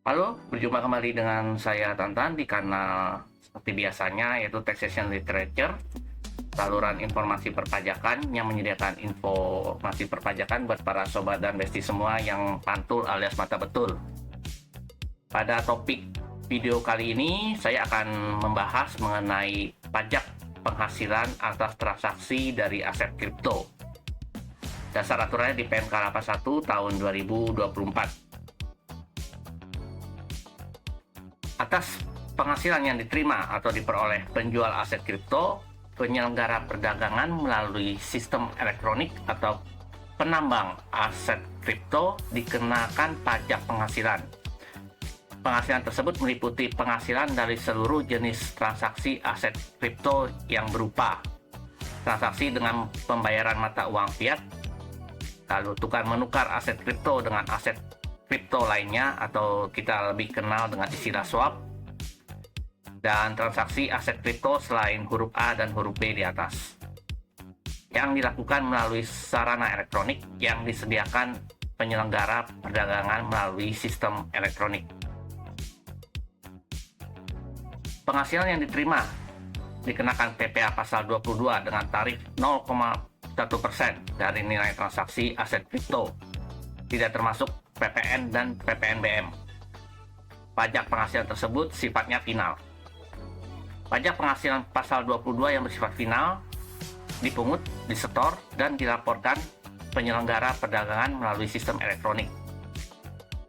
Halo, berjumpa kembali dengan saya Tantan di kanal seperti biasanya yaitu Taxation Literature, saluran informasi perpajakan yang menyediakan informasi perpajakan buat para sobat dan besti semua yang pantul alias mata betul. Pada topik video kali ini saya akan membahas mengenai pajak penghasilan atas transaksi dari aset kripto. Dasar aturannya di PMK 81 tahun 2024. Atas penghasilan yang diterima atau diperoleh penjual aset kripto, penyelenggara perdagangan melalui sistem elektronik atau penambang aset kripto dikenakan pajak penghasilan. Penghasilan tersebut meliputi penghasilan dari seluruh jenis transaksi aset kripto yang berupa transaksi dengan pembayaran mata uang fiat, lalu tukar menukar aset kripto dengan aset kripto lainnya atau kita lebih kenal dengan istilah swap, dan transaksi aset kripto selain huruf A dan huruf B di atas yang dilakukan melalui sarana elektronik yang disediakan penyelenggara perdagangan melalui sistem elektronik. Penghasilan yang diterima dikenakan PPh pasal 22 dengan tarif 0,1% dari nilai transaksi aset kripto, tidak termasuk PPN dan PPNBM. Pajak penghasilan tersebut sifatnya final. Pajak penghasilan pasal 22 yang bersifat final dipungut, disetor, dan dilaporkan penyelenggara perdagangan melalui sistem elektronik.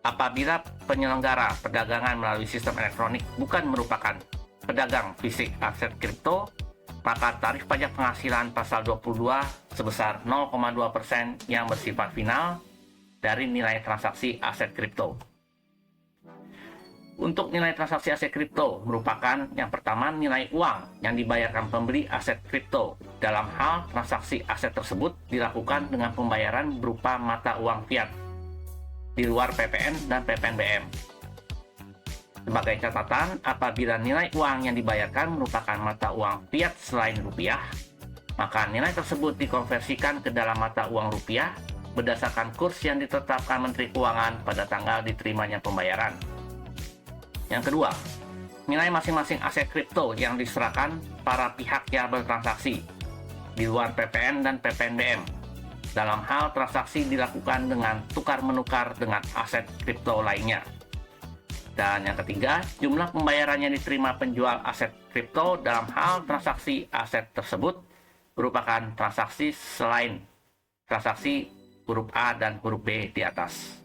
Apabila penyelenggara perdagangan melalui sistem elektronik bukan merupakan pedagang fisik aset kripto, maka tarif pajak penghasilan pasal 22 sebesar 0,2% yang bersifat final dari nilai transaksi aset kripto. Untuk nilai transaksi aset kripto merupakan yang pertama nilai uang yang dibayarkan pembeli aset kripto. Dalam hal transaksi aset tersebut dilakukan dengan pembayaran berupa mata uang fiat di luar PPN dan PPNBM. Sebagai catatan, apabila nilai uang yang dibayarkan merupakan mata uang fiat selain rupiah, maka nilai tersebut dikonversikan ke dalam mata uang rupiah berdasarkan kurs yang ditetapkan Menteri Keuangan pada tanggal diterimanya pembayaran. Yang kedua, nilai masing-masing aset kripto yang diserahkan para pihak yang bertransaksi di luar PPN dan PPNBM dalam hal transaksi dilakukan dengan tukar-menukar dengan aset kripto lainnya. Dan yang ketiga, jumlah pembayaran yang diterima penjual aset kripto dalam hal transaksi aset tersebut merupakan transaksi selain transaksi huruf A dan huruf B di atas.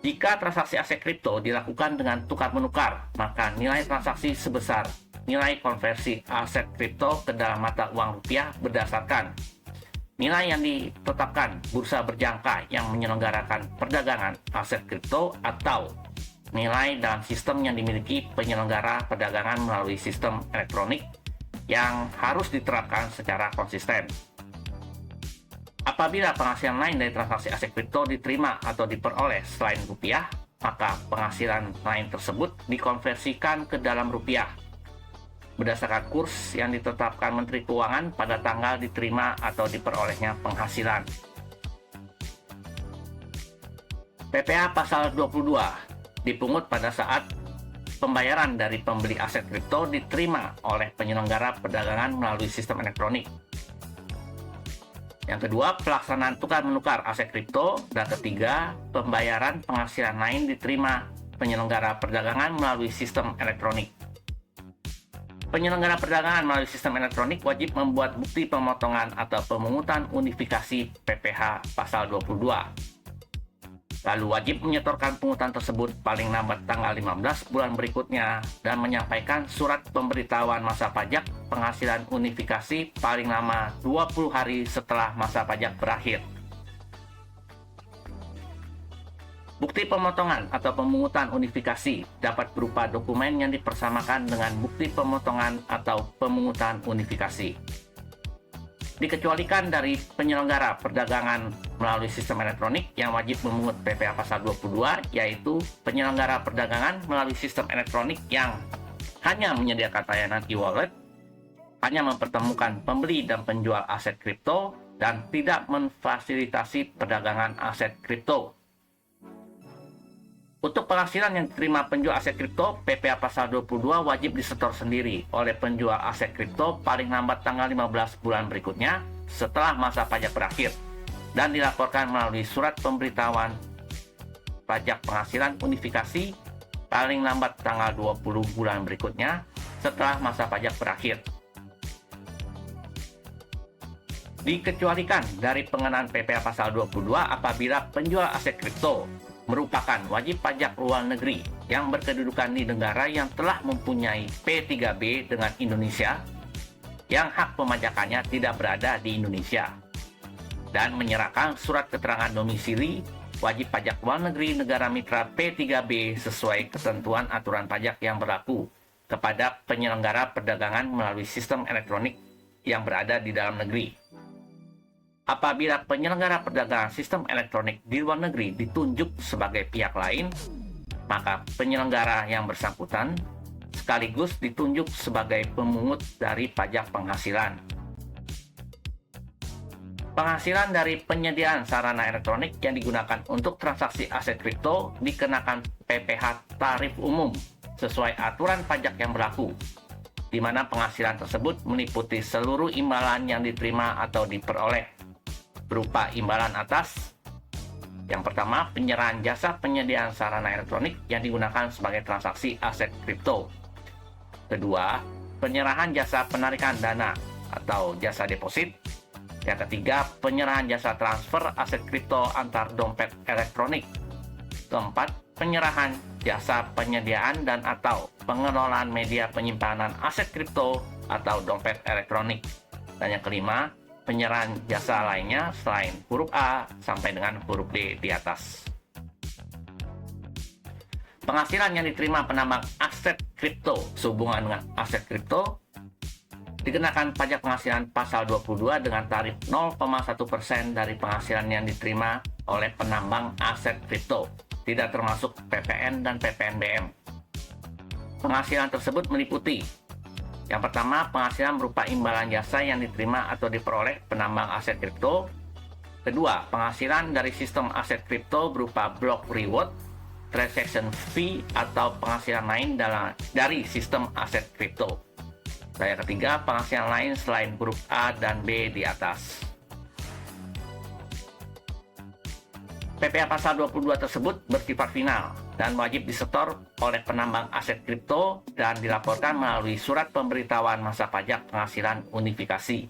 Jika transaksi aset kripto dilakukan dengan tukar-menukar, maka nilai transaksi sebesar nilai konversi aset kripto ke dalam mata uang rupiah berdasarkan nilai yang ditetapkan bursa berjangka yang menyelenggarakan perdagangan aset kripto atau nilai dalam sistem yang dimiliki penyelenggara perdagangan melalui sistem elektronik yang harus diterapkan secara konsisten. Apabila penghasilan lain dari transaksi aset kripto diterima atau diperoleh selain rupiah, maka penghasilan lain tersebut dikonversikan ke dalam rupiah berdasarkan kurs yang ditetapkan Menteri Keuangan pada tanggal diterima atau diperolehnya penghasilan. PPh pasal 22 dipungut pada saat pembayaran dari pembeli aset kripto diterima oleh penyelenggara perdagangan melalui sistem elektronik. Yang kedua, pelaksanaan tukar-menukar aset kripto. Dan ketiga, pembayaran penghasilan lain diterima penyelenggara perdagangan melalui sistem elektronik. Penyelenggara perdagangan melalui sistem elektronik wajib membuat bukti pemotongan atau pemungutan unifikasi PPh pasal 22. Lalu wajib menyetorkan pungutan tersebut paling lambat tanggal 15 bulan berikutnya dan menyampaikan surat pemberitahuan masa pajak penghasilan unifikasi paling lama 20 hari setelah masa pajak berakhir. Bukti pemotongan atau pemungutan unifikasi dapat berupa dokumen yang dipersamakan dengan bukti pemotongan atau pemungutan unifikasi. Dikecualikan dari penyelenggara perdagangan melalui sistem elektronik yang wajib memungut PPh pasal 22, yaitu penyelenggara perdagangan melalui sistem elektronik yang hanya menyediakan layanan e-wallet, hanya mempertemukan pembeli dan penjual aset kripto, dan tidak memfasilitasi perdagangan aset kripto. Untuk penghasilan yang diterima penjual aset kripto, PPh pasal 22 wajib disetor sendiri oleh penjual aset kripto paling lambat tanggal 15 bulan berikutnya setelah masa pajak berakhir dan dilaporkan melalui surat pemberitahuan pajak penghasilan unifikasi paling lambat tanggal 20 bulan berikutnya setelah masa pajak berakhir. Dikecualikan dari pengenaan PPh pasal 22 apabila penjual aset kripto merupakan wajib pajak luar negeri yang berkedudukan di negara yang telah mempunyai P3B dengan Indonesia yang hak pemajakannya tidak berada di Indonesia dan menyerahkan surat keterangan domisili wajib pajak luar negeri negara mitra P3B sesuai ketentuan aturan pajak yang berlaku kepada penyelenggara perdagangan melalui sistem elektronik yang berada di dalam negeri. Apabila penyelenggara perdagangan sistem elektronik di luar negeri ditunjuk sebagai pihak lain, maka penyelenggara yang bersangkutan sekaligus ditunjuk sebagai pemungut dari pajak penghasilan. Penghasilan dari penyediaan sarana elektronik yang digunakan untuk transaksi aset kripto dikenakan PPh tarif umum sesuai aturan pajak yang berlaku, di mana penghasilan tersebut meliputi seluruh imbalan yang diterima atau diperoleh berupa imbalan atas. Yang pertama, penyerahan jasa penyediaan sarana elektronik yang digunakan sebagai transaksi aset kripto. Kedua, penyerahan jasa penarikan dana atau jasa deposit. Yang ketiga, penyerahan jasa transfer aset kripto antar dompet elektronik. Keempat, penyerahan jasa penyediaan dan atau pengelolaan media penyimpanan aset kripto atau dompet elektronik. Dan yang kelima, penyerahan jasa lainnya selain huruf A sampai dengan huruf D di atas. Penghasilan yang diterima penambang aset kripto sehubungan dengan aset kripto dikenakan pajak penghasilan pasal 22 dengan tarif 0,1% dari penghasilan yang diterima oleh penambang aset kripto, tidak termasuk PPN dan PPNBM. Penghasilan tersebut meliputi: yang pertama, penghasilan berupa imbalan jasa yang diterima atau diperoleh penambang aset kripto. Kedua, penghasilan dari sistem aset kripto berupa block reward, transaction fee, atau penghasilan lain dari sistem aset kripto. Dan yang ketiga, penghasilan lain selain huruf A dan B di atas. PPh pasal 22 tersebut bersifat final dan wajib disetor oleh penambang aset kripto dan dilaporkan melalui surat pemberitahuan masa pajak penghasilan unifikasi.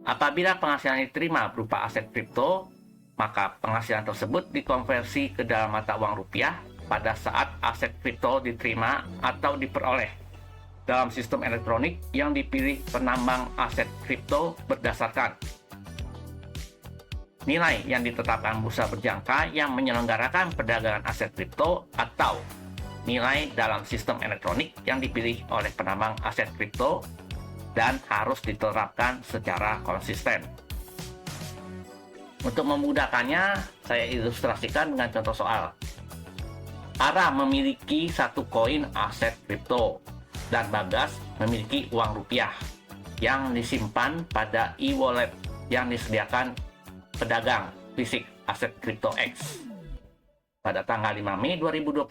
Apabila penghasilan diterima berupa aset kripto, maka penghasilan tersebut dikonversi ke dalam mata uang rupiah pada saat aset kripto diterima atau diperoleh dalam sistem elektronik yang dipilih penambang aset kripto berdasarkan nilai yang ditetapkan bursa berjangka yang menyelenggarakan perdagangan aset kripto atau nilai dalam sistem elektronik yang dipilih oleh penambang aset kripto dan harus diterapkan secara konsisten. Untuk memudahkannya, saya ilustrasikan dengan contoh soal. Ara memiliki satu koin aset kripto dan Bagas memiliki uang rupiah yang disimpan pada e-wallet yang disediakan pedagang fisik aset kripto X. Pada tanggal 5 Mei 2025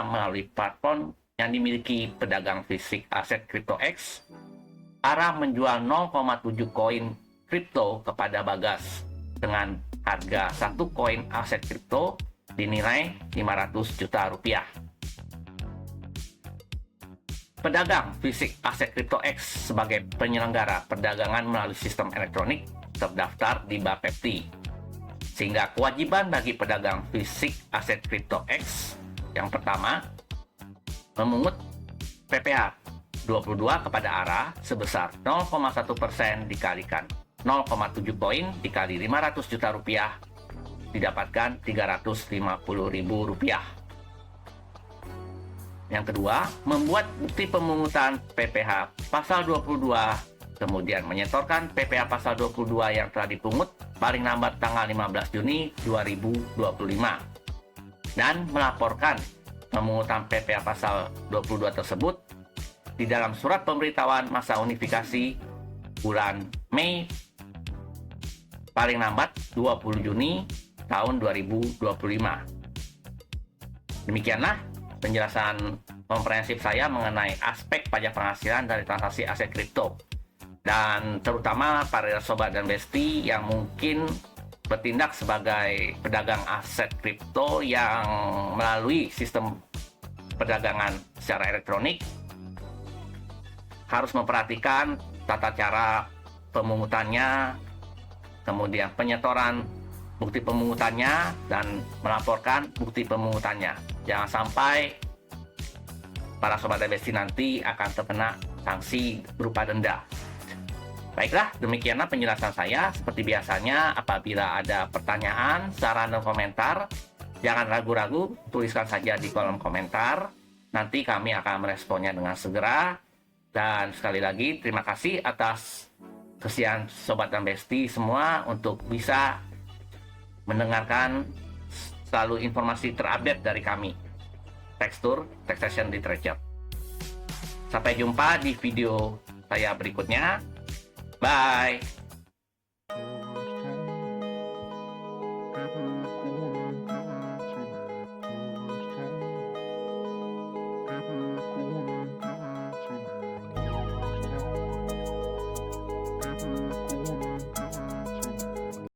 melalui platform yang dimiliki pedagang fisik aset kripto X, Ara menjual 0,7 koin kripto kepada Bagas dengan harga satu koin aset kripto dinilai 500 juta rupiah. Pedagang fisik aset kripto X sebagai penyelenggara perdagangan melalui sistem elektronik terdaftar di Bapepti, sehingga kewajiban bagi pedagang fisik aset kripto X yang pertama memungut PPh 22 kepada Ara sebesar 0,1% dikalikan 0,7 koin dikali 500 juta rupiah didapatkan 350.000 rupiah. Yang kedua, membuat bukti pemungutan PPh pasal 22, kemudian menyetorkan PPh pasal 22 yang telah dipungut paling lambat tanggal 15 Juni 2025 dan melaporkan pemungutan PPh pasal 22 tersebut di dalam surat pemberitahuan masa unifikasi bulan Mei paling lambat 20 Juni tahun 2025. Demikianlah penjelasan komprehensif saya mengenai aspek pajak penghasilan dari transaksi aset kripto. Dan terutama para sobat dan besti yang mungkin bertindak sebagai pedagang aset kripto yang melalui sistem perdagangan secara elektronik harus memperhatikan tata cara pemungutannya, kemudian penyetoran bukti pemungutannya, dan melaporkan bukti pemungutannya. Jangan sampai para sobat dan besti nanti akan terkena sanksi berupa denda. Baiklah, demikianlah penjelasan saya. Seperti biasanya, apabila ada pertanyaan, saran, dan komentar, jangan ragu-ragu, tuliskan saja di kolom komentar. Nanti kami akan meresponnya dengan segera. Dan sekali lagi, terima kasih atas kesediaan Sobat dan Besti semua untuk bisa mendengarkan selalu informasi terupdate dari kami. Tekstur, Taxation Literature. Sampai jumpa di video saya berikutnya. Bye.